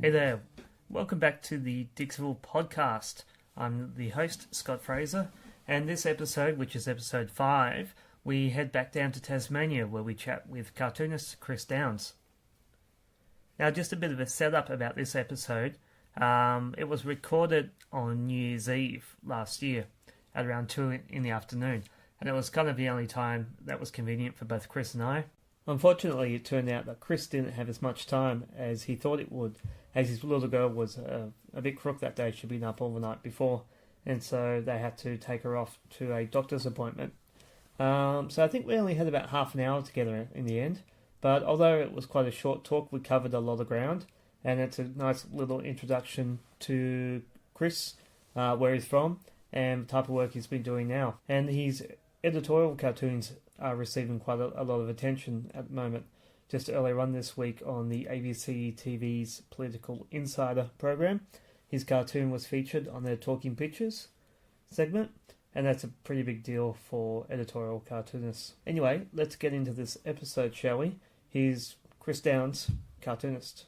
Hey there, welcome back to the DIGGSVILLE podcast. I'm the host, Scott Fraser, and this episode, which is episode 5, we head back down to Tasmania where we chat with cartoonist Chris Downes. Now, just a bit of a setup about this episode. It was recorded on New Year's Eve last year at around 2 in the afternoon, and it was kind of the only time that was convenient for both Chris and I. Unfortunately, it turned out that Chris didn't have as much time as he thought it would, as his little girl was a bit crook that day. She'd been up all the night before, and so they had to take her off to a doctor's appointment. So I think we only had about half an hour together in the end, but although it was quite a short talk, we covered a lot of ground, and it's a nice little introduction to Chris, where he's from, and the type of work he's been doing now. And his editorial cartoons are receiving quite a lot of attention at the moment. Just earlier on this week on the ABC TV's Political Insider program, his cartoon was featured on their Talking Pictures segment, and that's a pretty big deal for editorial cartoonists. Anyway, let's get into this episode, shall we? Here's Chris Downes, cartoonist.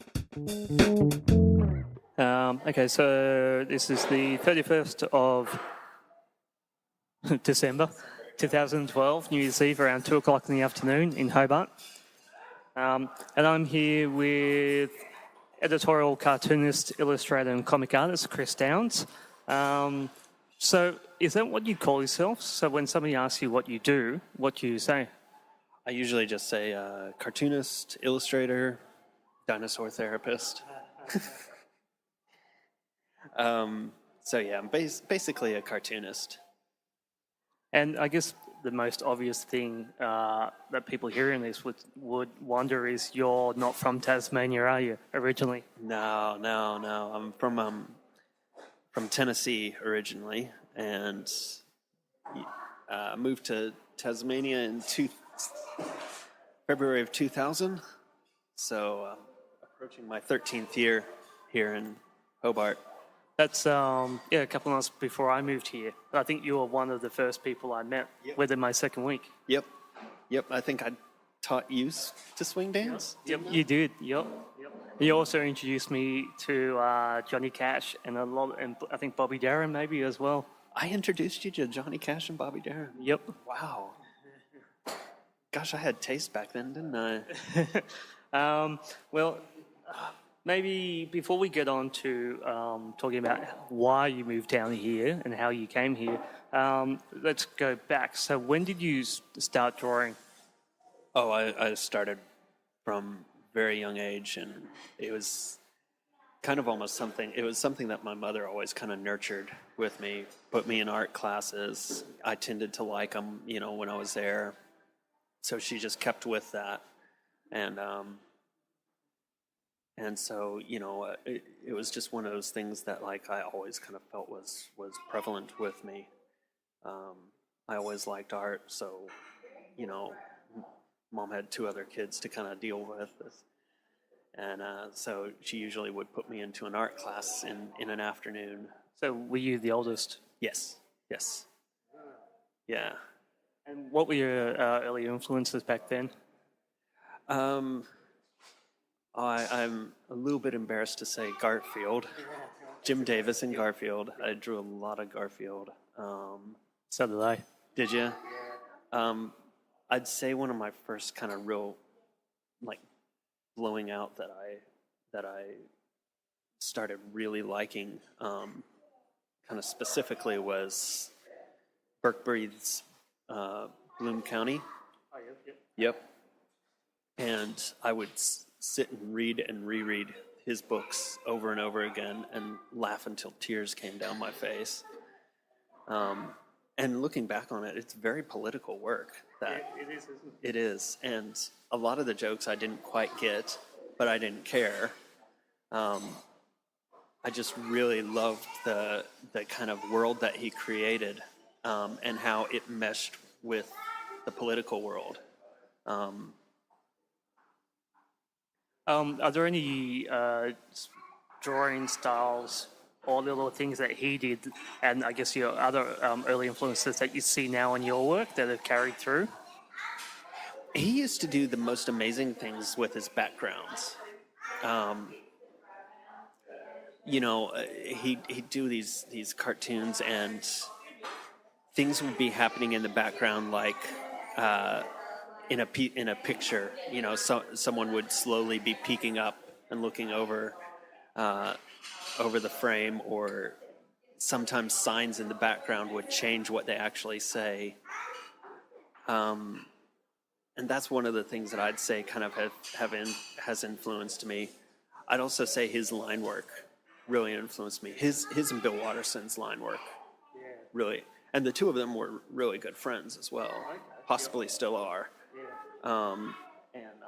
Okay, so this is the 31st of December 2012, New Year's Eve, around 2 o'clock in the afternoon in Hobart. And I'm here with editorial cartoonist, illustrator and comic artist Chris Downes. So is that what you call yourself? So when somebody asks you what you do, what do you say? I usually just say cartoonist, illustrator, dinosaur therapist. So yeah, I'm basically a cartoonist. And I guess the most obvious thing that people hearing this would wonder is you're not from Tasmania, are you, originally? No. I'm from Tennessee originally, and moved to Tasmania in February of 2000. So approaching my 13th year here in Hobart. That's a couple of months before I moved here. I think you were one of the first people I met within my second week. Yep. I think I taught you to swing dance. Yep, you did. Yep. You also introduced me to Johnny Cash and I think Bobby Darin maybe as well. I introduced you to Johnny Cash and Bobby Darin. Yep. Wow. Gosh, I had taste back then, didn't I? Maybe before we get on to talking about why you moved down here and how you came here, let's go back. So when did you start drawing? Oh, I started from very young age, and it was kind of almost something. It was something that my mother always kind of nurtured with me, put me in art classes. I tended to like them, when I was there. So she just kept with that. And so, it was just one of those things that, I always kind of felt was prevalent with me. I always liked art, so, Mom had 2 other kids to kind of deal with this. And so she usually would put me into an art class in an afternoon. So were you the oldest? Yes. Yeah. And what were your early influences back then? I'm a little bit embarrassed to say Garfield, Jim Davis and Garfield. I drew a lot of Garfield. So did I. Did you? I'd say one of my first kind of real, blowing out that I started really liking, kind of specifically, was Burke Breath's Bloom County. Oh, Yep. And I would sit and read and reread his books over and over again and laugh until tears came down my face. And looking back on it, it's very political work. It is, isn't it? It is. And a lot of the jokes I didn't quite get, but I didn't care. I just really loved the kind of world that he created, and how it meshed with the political world. Are there any drawing styles or little things that he did, and I guess your other early influences that you see now in your work that have carried through? He used to do the most amazing things with his backgrounds. he'd do these cartoons, and things would be happening in the background, like in a picture. Someone would slowly be peeking up and looking over the frame, or sometimes signs in the background would change what they actually say. And that's one of the things that I'd say kind of has influenced me. I'd also say his line work really influenced me. His and Bill Watterson's line work, really. And the two of them were really good friends as well, possibly still are. And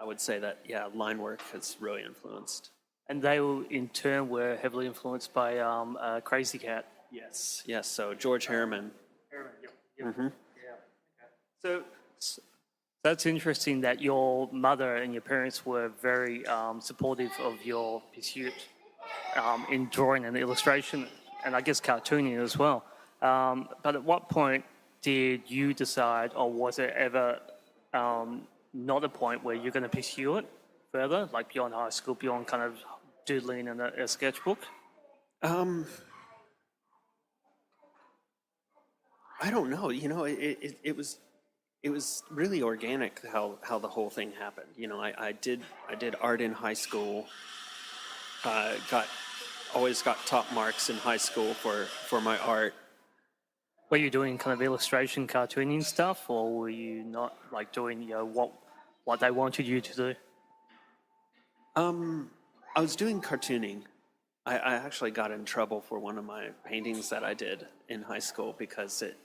I would say that, line work has really influenced. And they in turn were heavily influenced by Crazy Cat. Yes. So George Harriman. Mm-hmm. So that's interesting that your mother and your parents were very supportive of your pursuit in drawing and illustration, and I guess cartooning as well. But at what point did you decide, or was it ever not a point where you're going to pursue it further, like beyond high school, beyond kind of doodling in a sketchbook? I don't know. It was really organic how the whole thing happened. I did art in high school. Always got top marks in high school for my art. Were you doing kind of illustration, cartooning stuff, or were you not like doing what they wanted you to do? I was doing cartooning. I actually got in trouble for one of my paintings that I did in high school because it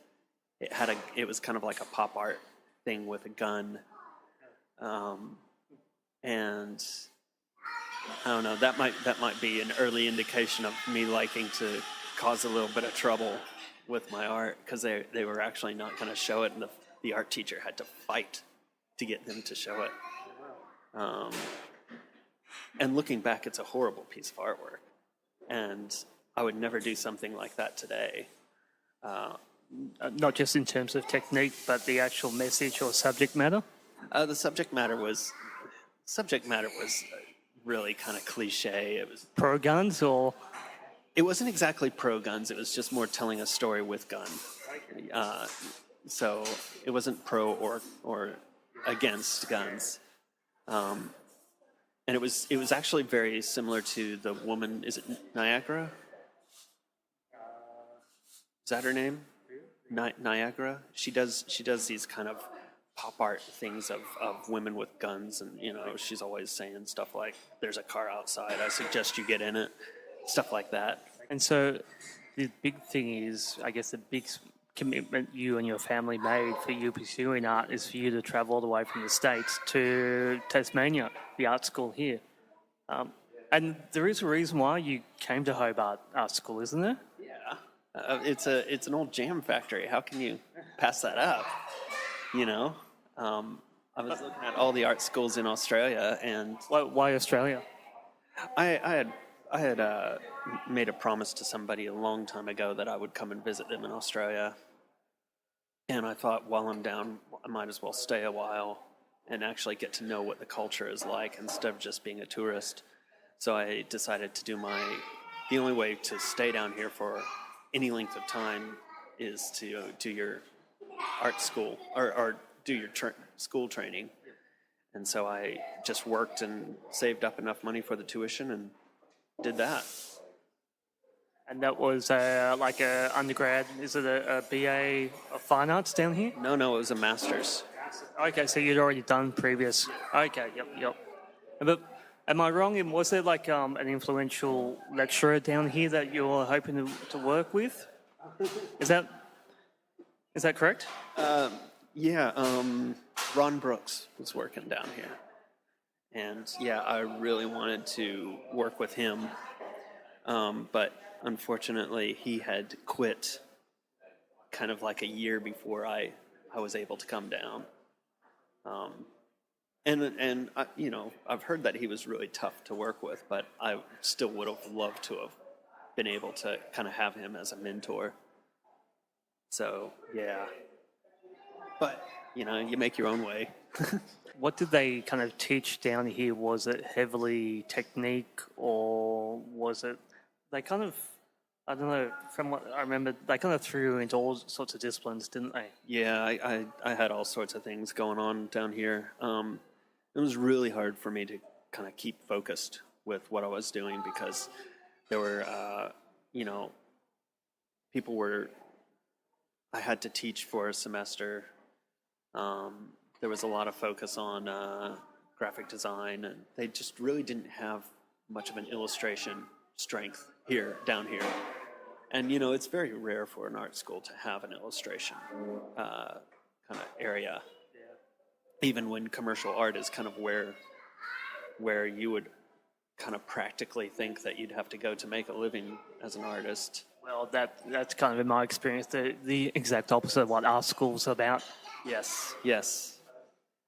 was kind of like a pop art thing with a gun, and I don't know. That might be an early indication of me liking to cause a little bit of trouble with my art, because they were actually not going to show it, and the art teacher had to fight to get them to show it. And looking back, it's a horrible piece of artwork, and I would never do something like that today. Not just in terms of technique, but the actual message or subject matter? The subject matter was really kind of cliche. It was pro guns, or it wasn't exactly pro guns. It was just more telling a story with gun. So it wasn't pro or against guns. And it was actually very similar to the woman. Is it Niagara? Is that her name? Niagara. She does these kind of pop art things of women with guns, and she's always saying stuff like, "There's a car outside. I suggest you get in it." Stuff like that. And so the big thing is, I guess, the big commitment you and your family made for you pursuing art is for you to travel all the way from the States to Tasmania, the art school here. And there is a reason why you came to Hobart Art School, isn't there? Yeah. It's an old jam factory. How can you pass that up? I was looking at all the art schools in Australia, and Why Australia? I had made a promise to somebody a long time ago that I would come and visit them in Australia, and I thought, while I'm down, I might as well stay a while and actually get to know what the culture is like instead of just being a tourist. So I decided to do the only way to stay down here for any length of time is to do your art school or do your school training. And so I just worked and saved up enough money for the tuition and did that. And that was like a undergrad, is it a BA of Fine Arts down here? No, it was a master's. Okay, so you'd already done previous. Okay, yep. But am I wrong? Was there like an influential lecturer down here that you were hoping to work with? Is that correct? Yeah, Ron Brooks was working down here. And I really wanted to work with him. But unfortunately, he had quit kind of like a year before I was able to come down. And I've heard that he was really tough to work with, but I still would have loved to have been able to kind of have him as a mentor. So, yeah. But, you make your own way. What did they kind of teach down here? Was it heavily technique, or was it they kind of, I don't know, from what I remember, they kind of threw you into all sorts of disciplines, didn't they? Yeah, I had all sorts of things going on down here. It was really hard for me to kind of keep focused with what I was doing because there were, you know, people were, I had to teach for a semester. There was a lot of focus on graphic design, and they just really didn't have much of an illustration strength down here. And, you know, it's very rare for an art school to have an illustration kind of area. Even when commercial art is kind of where you would kind of practically think that you'd have to go to make a living as an artist. Well, that's kind of in my experience the exact opposite of what our school's about. Yes.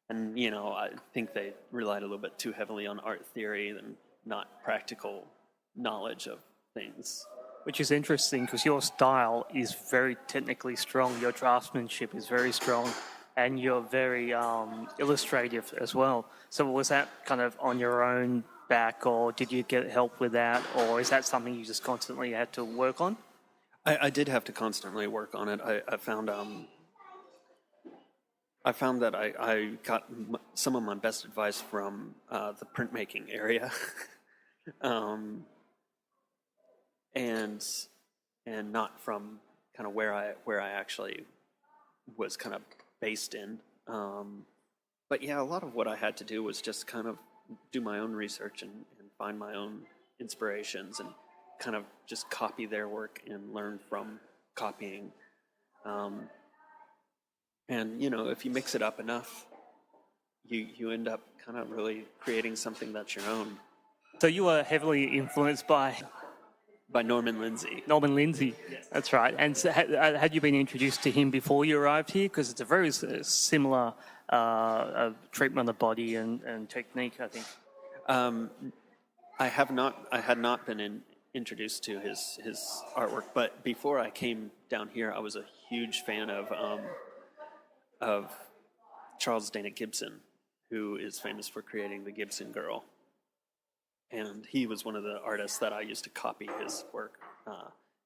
And, you know, I think they relied a little bit too heavily on art theory and not practical knowledge of things. Which is interesting because your style is very technically strong, your draftsmanship is very strong, and you're very illustrative as well. So was that kind of on your own back, or did you get help with that, or is that something you just constantly had to work on? I did have to constantly work on it. I found that I got some of my best advice from the printmaking area. And not from kind of where I actually was kind of based in. But yeah, a lot of what I had to do was just kind of do my own research and find my own inspirations and kind of just copy their work and learn from copying. And, you know, if you mix it up enough, you end up kind of really creating something that's your own. So you were heavily influenced by Norman Lindsay. Norman Lindsay, yes. That's right. And so had you been introduced to him before you arrived here? Because it's a very similar treatment of the body and technique, I think. I had not been introduced to his artwork, but before I came down here, I was a huge fan of Charles Dana Gibson, who is famous for creating the Gibson Girl. And he was one of the artists that I used to copy his work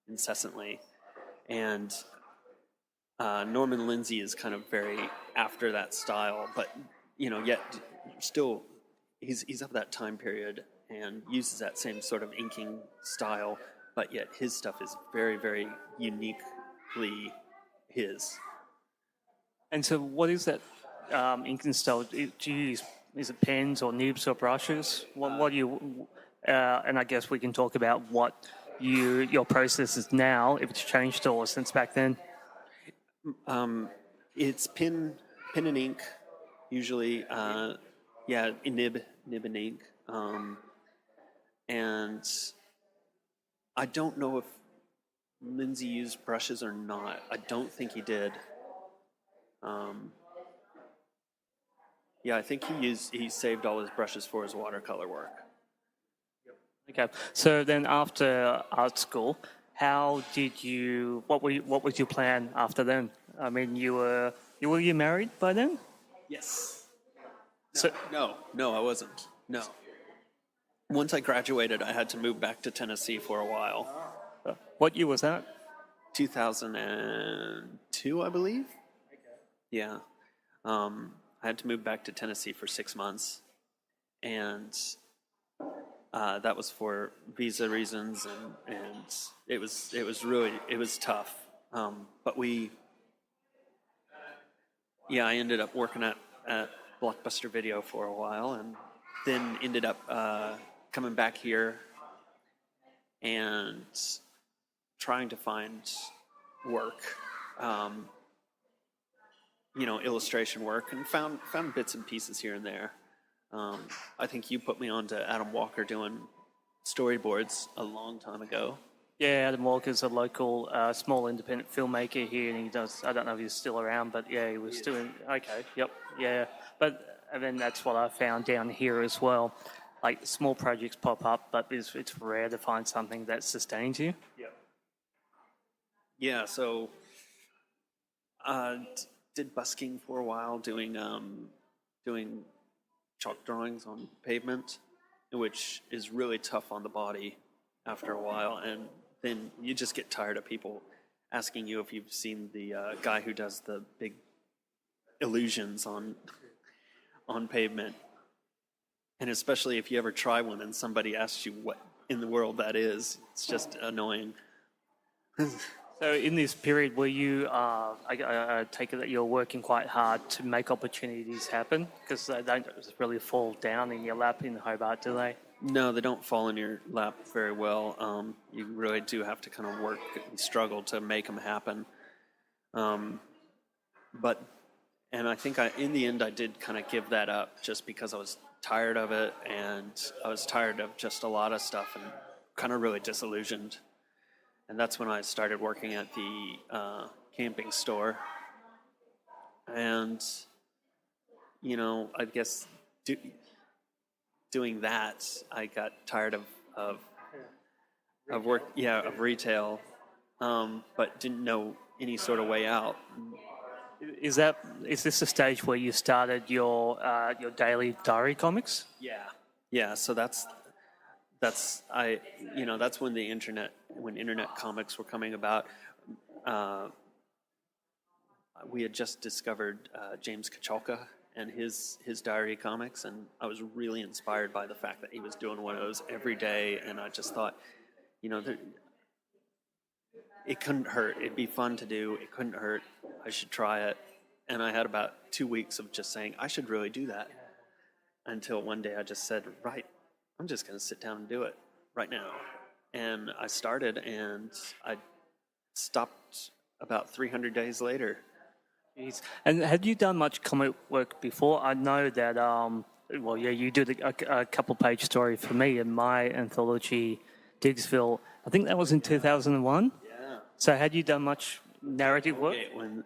incessantly. And Norman Lindsay is kind of very after that style, but, you know, yet still he's of that time period and uses that same sort of inking style, but yet his stuff is very, very uniquely his. And so what is that inking style? Do you use, is it pens or nibs or brushes? What do you, and I guess we can talk about what your process is now, if it's changed or since back then. It's pen and ink, usually. Nib and ink. And I don't know if Lindsay used brushes or not. I don't think he did. I think he saved all his brushes for his watercolor work. Okay, so then after art school, what was your plan after then? I mean, were you married by then? Yes. No, No, I wasn't. No. Once I graduated, I had to move back to Tennessee for a while. What year was that? 2002, I believe. Okay. Yeah. I had to move back to Tennessee for 6 months, and that was for visa reasons, and it was tough. But I ended up working at Blockbuster Video for a while, and then ended up coming back here and trying to find work. Illustration work, and found bits and pieces here and there. I think you put me on to Adam Walker doing storyboards a long time ago. Yeah, Adam Walker's a local small independent filmmaker here, and he does, I don't know if he's still around, but yeah, he was doing, okay, yep, yeah. But and then that's what I found down here as well. Like, small projects pop up, but it's rare to find something that sustains you. Yeah, so did busking for a while, doing chalk drawings on pavement, which is really tough on the body. after a while, and then you just get tired of people asking you if you've seen the guy who does the big illusions on pavement, and especially if you ever try one and somebody asks you what in the world that is, it's just annoying. So in this period, were you, I take it that you're working quite hard to make opportunities happen, because they don't just really fall down in your lap in Hobart, do they? No, they don't fall in your lap very well. You really do have to kind of work and struggle to make them happen. And I think in the end I did kind of give that up just because I was tired of it, and I was tired of just a lot of stuff and kind of really disillusioned. And that's when I started working at the camping store. And, you know, I guess doing that, I got tired of work, of retail, but didn't know any sort of way out. Is this the stage where you started your daily diary comics? Yeah. So that's when internet comics were coming about. We had just discovered James Kachalka and his diary comics, and I was really inspired by the fact that he was doing one of those every day, and I just thought, it couldn't hurt. It'd be fun to do. It couldn't hurt. I should try it. And I had about 2 weeks of just saying, I should really do that. Until one day I just said, right, I'm just going to sit down and do it right now. And I started, and I stopped about 300 days later. Jeez. And had you done much comic work before? I know that, you did a couple-page story for me in my anthology, DIGGSVILLE. I think that was in 2001. Yeah. So had you done much narrative work?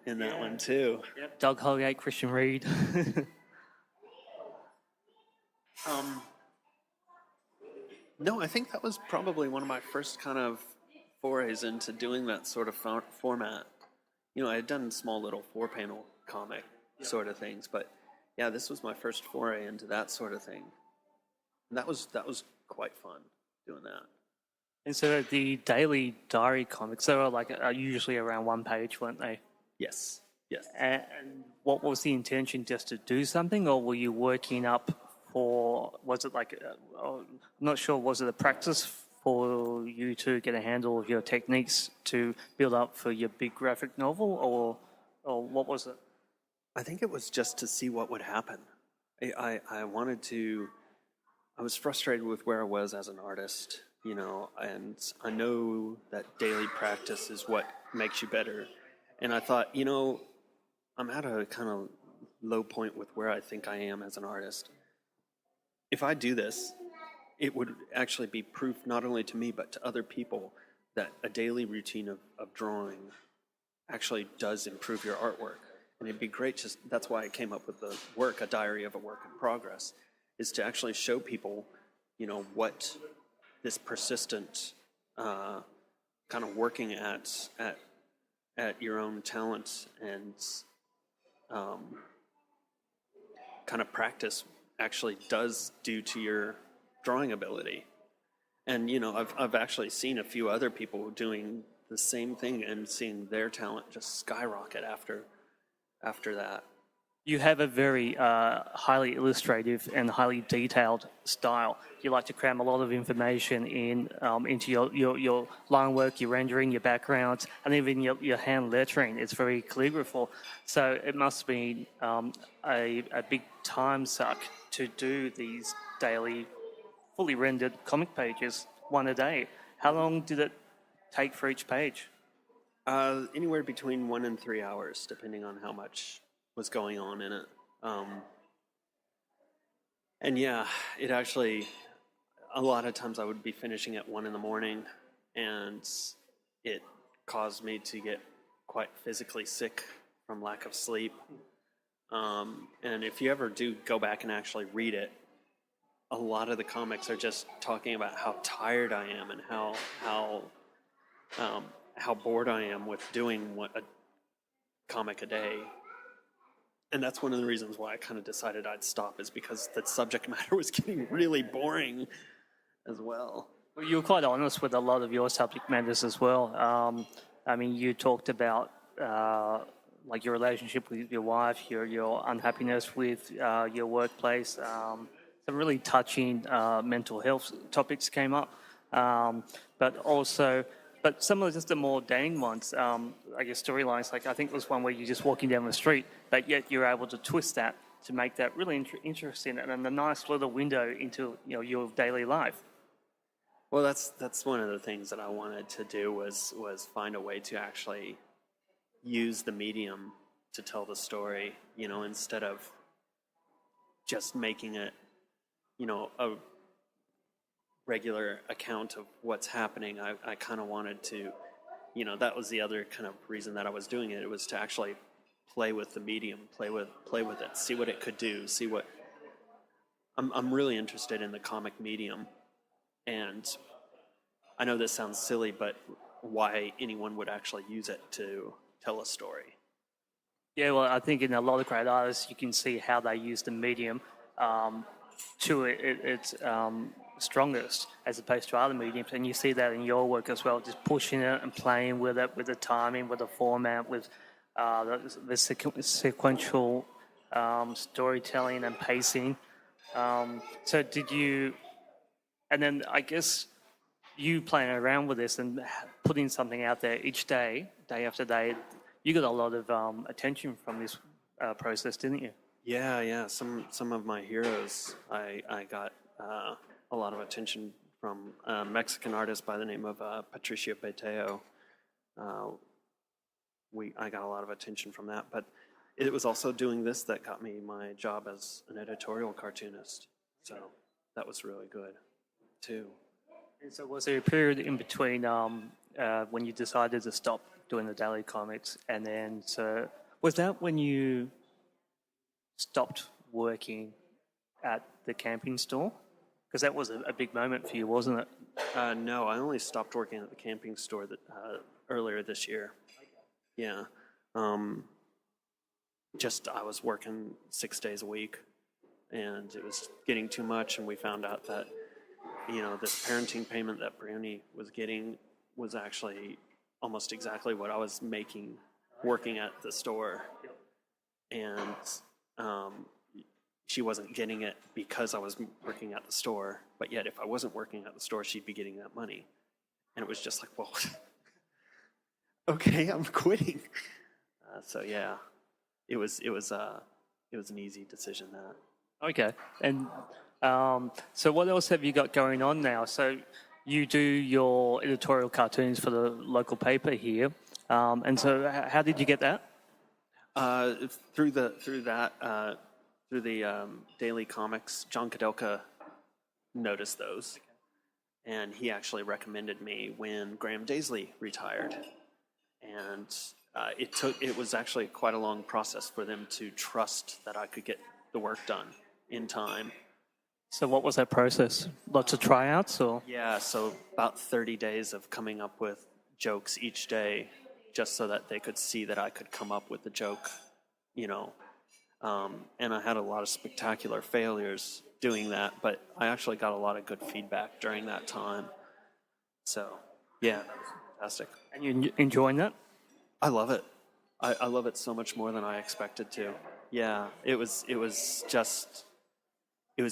In that one, too. Yep. Doug Holgate, Christian Reed. No, I think that was probably one of my first kind of forays into doing that sort of format. I had done small little 4-panel comic sort of things, but yeah, this was my first foray into that sort of thing. And that was quite fun doing that. And so the daily diary comics, they were usually around 1 page, weren't they? Yes. And what was the intention, just to do something, or were you working up was it I'm not sure, was it a practice for you to get a handle of your techniques to build up for your big graphic novel, or what was it? I think it was just to see what would happen. I was frustrated with where I was as an artist, and I know that daily practice is what makes you better. And I thought, I'm at a kind of low point with where I think I am as an artist. If I do this, it would actually be proof not only to me but to other people that a daily routine of drawing actually does improve your artwork. And it'd be great, that's why I came up with the work, A Diary of a Work in Progress, is to actually show people, what this persistent kind of working at your own talent and kind of practice actually does do to your drawing ability. And I've actually seen a few other people doing the same thing and seeing their talent just skyrocket after that. You have a very highly illustrative and highly detailed style. You like to cram a lot of information into your line work, your rendering, your backgrounds, and even your hand lettering. It's very calligraphical. So it must be a big time suck to do these daily, fully rendered comic pages, one a day. How long did it take for each page? Anywhere between 1 and 3 hours, depending on how much was going on in it. And yeah, it actually, a lot of times I would be finishing at 1 a.m, and it caused me to get quite physically sick from lack of sleep. And if you ever do go back and actually read it, a lot of the comics are just talking about how tired I am and how bored I am with doing a comic a day. And that's one of the reasons why I kind of decided I'd stop, is because the subject matter was getting really boring as well. Well, you were quite honest with a lot of your subject matters as well. I mean, you talked about like your relationship with your wife, your unhappiness with your workplace. Some really touching mental health topics came up, but also, but some of just the more Dane ones, I guess storylines. Like I think there was one where you're just walking down the street, but yet you're able to twist that to make that really interesting and a nice little window into your daily life. Well, that's one of the things that I wanted to do was find a way to actually use the medium to tell the story, instead of just making it, a regular account of what's happening. I kind of wanted to, that was the other kind of reason that I was doing it. It was to actually play with the medium, play with it, see what it could do, see what. I'm really interested in the comic medium, and I know this sounds silly, but why anyone would actually use it to tell a story. Yeah, well, I think in a lot of great artists, you can see how they use the medium to its strongest as opposed to other mediums. And you see that in your work as well, just pushing it and playing with it, with the timing, with the format, with the sequential storytelling and pacing. So did you, and then I guess you playing around with this and putting something out there each day, day after day, you got a lot of attention from this process, didn't you? Yeah. Some of my heroes, I got a lot of attention from a Mexican artist by the name of Patricia Peteo. I got a lot of attention from that, but it was also doing this that got me my job as an editorial cartoonist. So that was really good, too. And so was there a period in between when you decided to stop doing the daily comics, and then so was that when you stopped working at the camping store? Because that was a big moment for you, wasn't it? No, I only stopped working at the camping store earlier this year. Yeah. Just I was working 6 days a week, and it was getting too much, and we found out that this parenting payment that Briony was getting was actually almost exactly what I was making working at the store. And she wasn't getting it because I was working at the store, but yet if I wasn't working at the store, she'd be getting that money. And it was just like, well, okay, I'm quitting. So yeah, it was an easy decision, that. Okay. And so what else have you got going on now? So you do your editorial cartoons for the local paper here. And so how did you get that? Through the daily comics. John Kadelka noticed those, and he actually recommended me when Graham Daisley retired. And it was actually quite a long process for them to trust that I could get the work done in time. So what was that process? Lots of tryouts, or? Yeah, so about 30 days of coming up with jokes each day, just so that they could see that I could come up with the joke, and I had a lot of spectacular failures doing that, but I actually got a lot of good feedback during that time. So, yeah, that was fantastic. And you enjoying that? I love it. I love it so much more than I expected to. Yeah, it was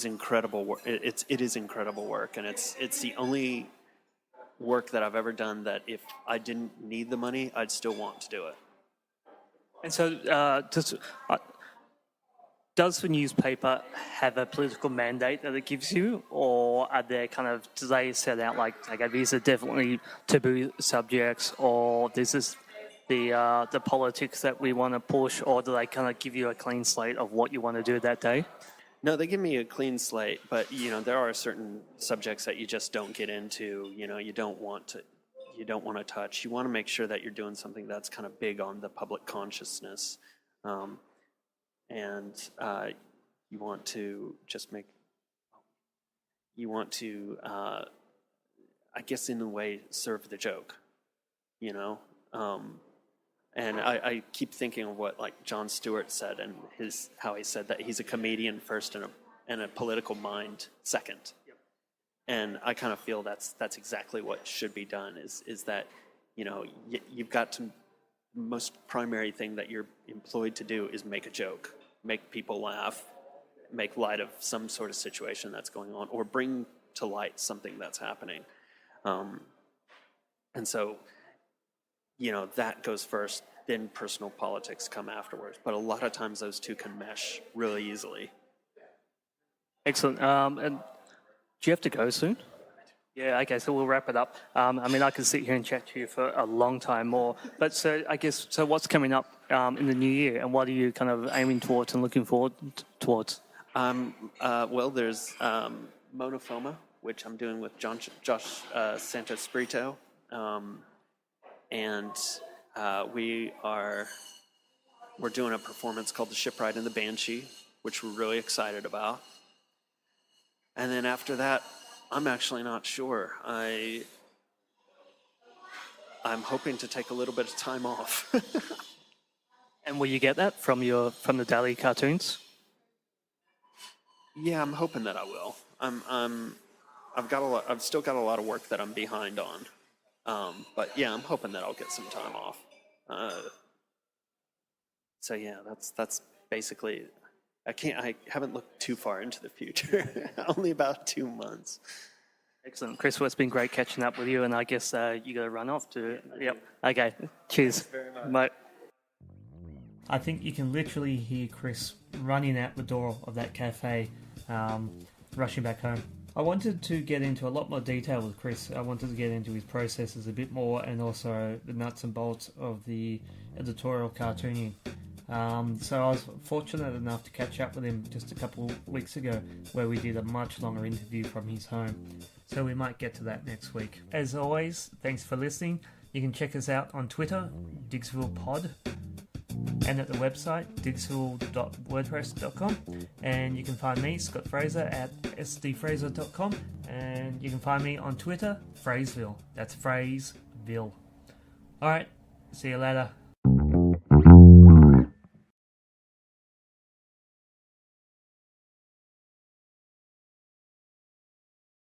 incredible work. It is incredible work, and it's the only work that I've ever done that if I didn't need the money, I'd still want to do it. And so does the newspaper have a political mandate that it gives you, or are there do they set out like, okay, these are definitely taboo subjects, or this is the politics that we want to push, or do they kind of give you a clean slate of what you want to do that day? No, they give me a clean slate, but there are certain subjects that you just don't get into. You don't want to touch. You want to make sure that you're doing something that's kind of big on the public consciousness, and you want to I guess in a way serve the joke, And I keep thinking of what like Jon Stewart said, and how he said that he's a comedian first and a political mind second. Yep. And I kind of feel that's exactly what should be done. Is that, you've got to, most primary thing that you're employed to do is make a joke, make people laugh, make light of some sort of situation that's going on, or bring to light something that's happening. And so, that goes first, then personal politics come afterwards. But a lot of times those two can mesh really easily. Excellent. And do you have to go soon? Yeah, okay, so we'll wrap it up. I could sit here and chat to you for a long time more. But so what's coming up in the new year, and what are you kind of aiming towards and looking forward towards? Well, there's Monofoma, which I'm doing with Josh Santos Brito. And we're doing a performance called The Shipwright and the Banshee, which we're really excited about. And then after that, I'm actually not sure. I'm hoping to take a little bit of time off. And will you get that from the daily cartoons? Yeah, I'm hoping that I will. I've still got a lot of work that I'm behind on. But yeah, I'm hoping that I'll get some time off. So yeah, that's basically. I haven't looked too far into the future. Only about 2 months. Excellent, Chris. Well, it's been great catching up with you, and I guess you got to run off to. Yep. Okay. Cheers. Thanks very much. Bye. I think you can literally hear Chris running out the door of that cafe, rushing back home. I wanted to get into a lot more detail with Chris. I wanted to get into his processes a bit more, and also the nuts and bolts of the editorial cartooning. So I was fortunate enough to catch up with him just a couple weeks ago, where we did a much longer interview from his home. So we might get to that next week. As always, thanks for listening. You can check us out on Twitter, DIGGSVILLE and at the website, diggsville.wordpress.com. And you can find me, Scott Fraser, at sdfraser.com. And you can find me on Twitter, Phraseville. That's Phraseville. Alright, see you later.